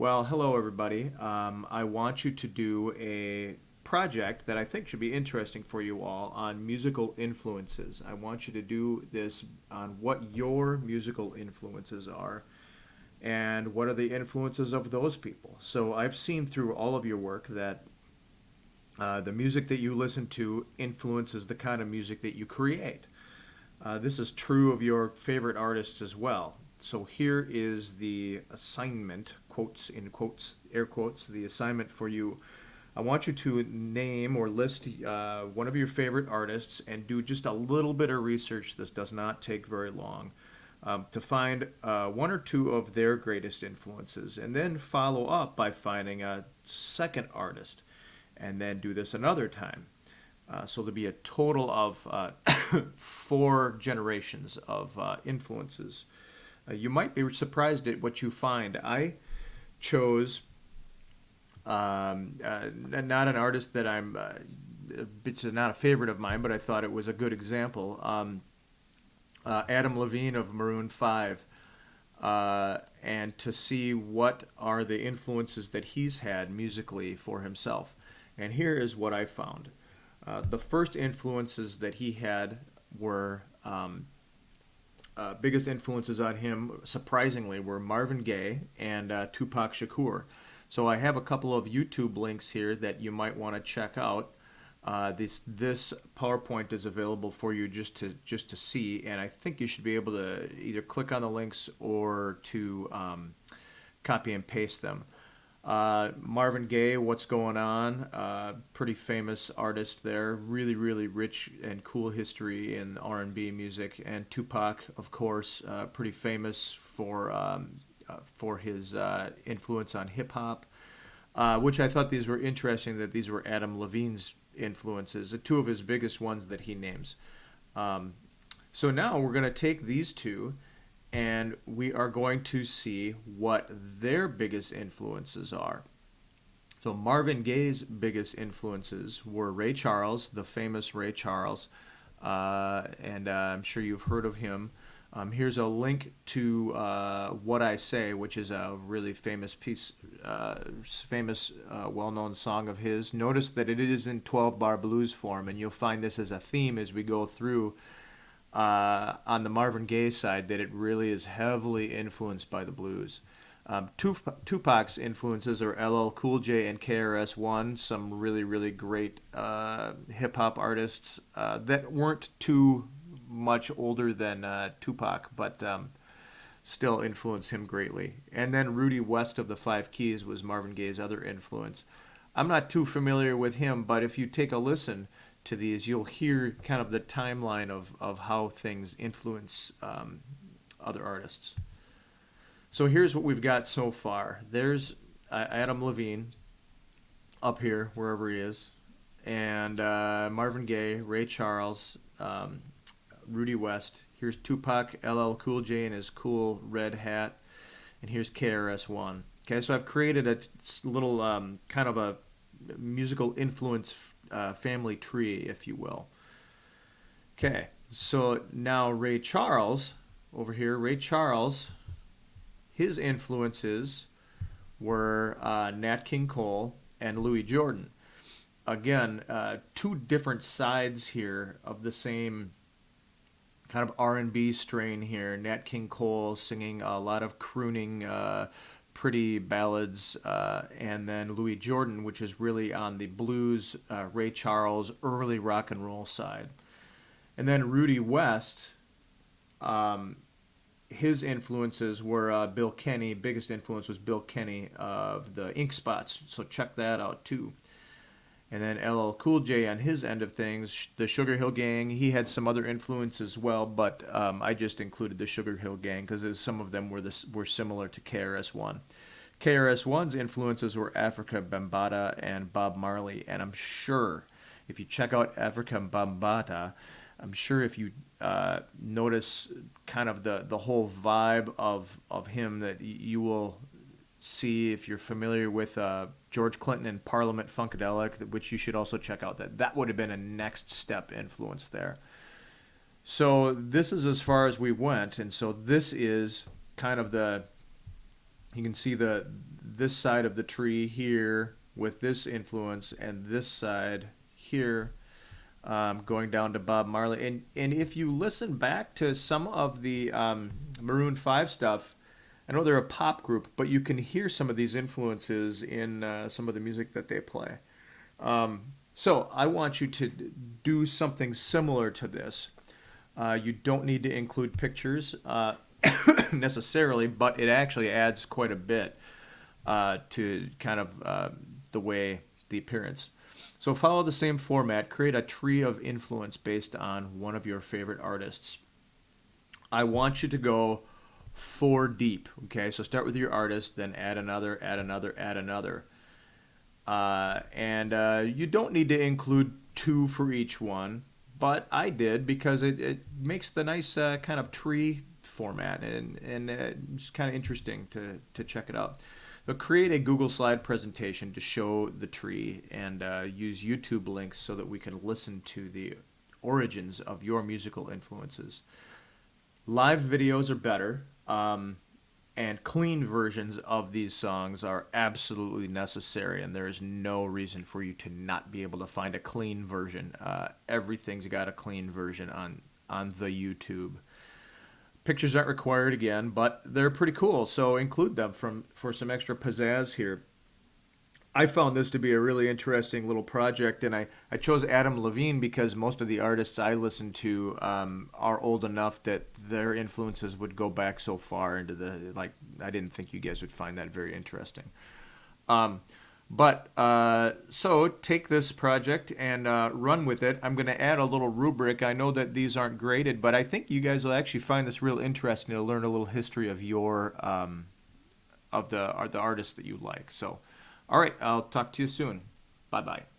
Well, hello everybody. I want you to do a project that I think should be interesting for you all on musical influences. I want you to do this on what your musical influences are and what are the influences of those people. So I've seen through all of your work that the music that you listen to influences the kind of music that you create. This is true of your favorite artists as well. So here is the assignment, quotes in quotes, air quotes, the assignment for you. I want you to name or list one of your favorite artists and do just a little bit of research. This does not take very long. To find one or two of their greatest influences, and then follow up by finding a second artist, and then do this another time. So there'll be a total of four generations of influences. You might be surprised at what you find. I chose not an artist that it's not a favorite of mine, but I thought it was a good example. Adam Levine of Maroon 5, and to see what are the influences that he's had musically for himself. And here is what I found. The first influences that he had were biggest influences on him, surprisingly, were Marvin Gaye and Tupac Shakur. So I have a couple of YouTube links here that you might want to check out. This PowerPoint is available for you just to see, and I think you should be able to either click on the links or to copy and paste them. Marvin Gaye, What's Going On? Pretty famous artist there. Really, really rich and cool history in R&B music. And Tupac, of course, pretty famous for his influence on hip hop, which I thought these were interesting that these were Adam Levine's influences, two of his biggest ones that he names. So now we're going to take these two and we are going to see what their biggest influences are. So Marvin Gaye's biggest influences were Ray Charles, the famous Ray Charles, and I'm sure you've heard of him. Here's a link to What I Say, which is a really famous well-known song of his. Notice that it is in 12-bar blues form, and you'll find this as a theme as we go through on the Marvin Gaye side, that it really is heavily influenced by the blues. Tupac's influences are LL Cool J and KRS-One, some really, really great hip-hop artists that weren't too much older than Tupac, but still influenced him greatly. And then Rudy West of the Five Keys was Marvin Gaye's other influence. I'm not too familiar with him, but if you take a listen to these, you'll hear kind of the timeline of how things influence other artists. So here's what we've got so far. There's Adam Levine up here, wherever he is, and Marvin Gaye, Ray Charles, Rudy West. Here's Tupac, LL Cool J in his cool red hat, and here's KRS-One. Okay, so I've created a little kind of a musical influence family tree, if you will. Okay, so now Ray Charles, over here, Ray Charles, his influences were Nat King Cole and Louis Jordan. Again, two different sides here of the same kind of R&B strain here. Nat King Cole singing a lot of crooning, pretty ballads, and then Louis Jordan, which is really on the blues, Ray Charles, early rock and roll side. And then Rudy West, his influences were Bill Kenny. Biggest influence was Bill Kenny of the Ink Spots, so check that out too. And then LL Cool J on his end of things, the Sugar Hill Gang. He had some other influence as well, but I just included the Sugar Hill Gang because some of them were similar to KRS-One. KRS-One's influences were Afrika Bambaataa and Bob Marley, and I'm sure if you check out Afrika Bambaataa, I'm sure if you notice kind of the whole vibe of him, that you will see, if you're familiar with George Clinton and Parliament Funkadelic, which you should also check out, that would have been a next step influence there. So this is as far as we went, and so this is kind of you can see this side of the tree here with this influence, and this side here going down to Bob Marley. And if you listen back to some of the Maroon 5 stuff, I know they're a pop group, but you can hear some of these influences in some of the music that they play. So I want you to do something similar to this. You don't need to include pictures necessarily, but it actually adds quite a bit to kind of the appearance. So follow the same format. Create a tree of influence based on one of your favorite artists. I want you to go 4 deep. Okay, so start with your artist, then add another, add another, add another. And you don't need to include 2 for each one, but I did because it makes the nice kind of tree format, and it's kind of interesting to check it out. So create a Google slide presentation to show the tree, and use YouTube links so that we can listen to the origins of your musical influences. Live videos are better, and clean versions of these songs are absolutely necessary, and there is no reason for you to not be able to find a clean version. Everything's got a clean version on the YouTube. Pictures aren't required again, but they're pretty cool, so include them for some extra pizzazz here. I found this to be a really interesting little project, and I chose Adam Levine because most of the artists I listen to are old enough that their influences would go back so far into I didn't think you guys would find that very interesting. So take this project and run with it. I'm going to add a little rubric. I know that these aren't graded, but I think you guys will actually find this real interesting to learn a little history of your of the artists that you like. So, all right, I'll talk to you soon. Bye bye.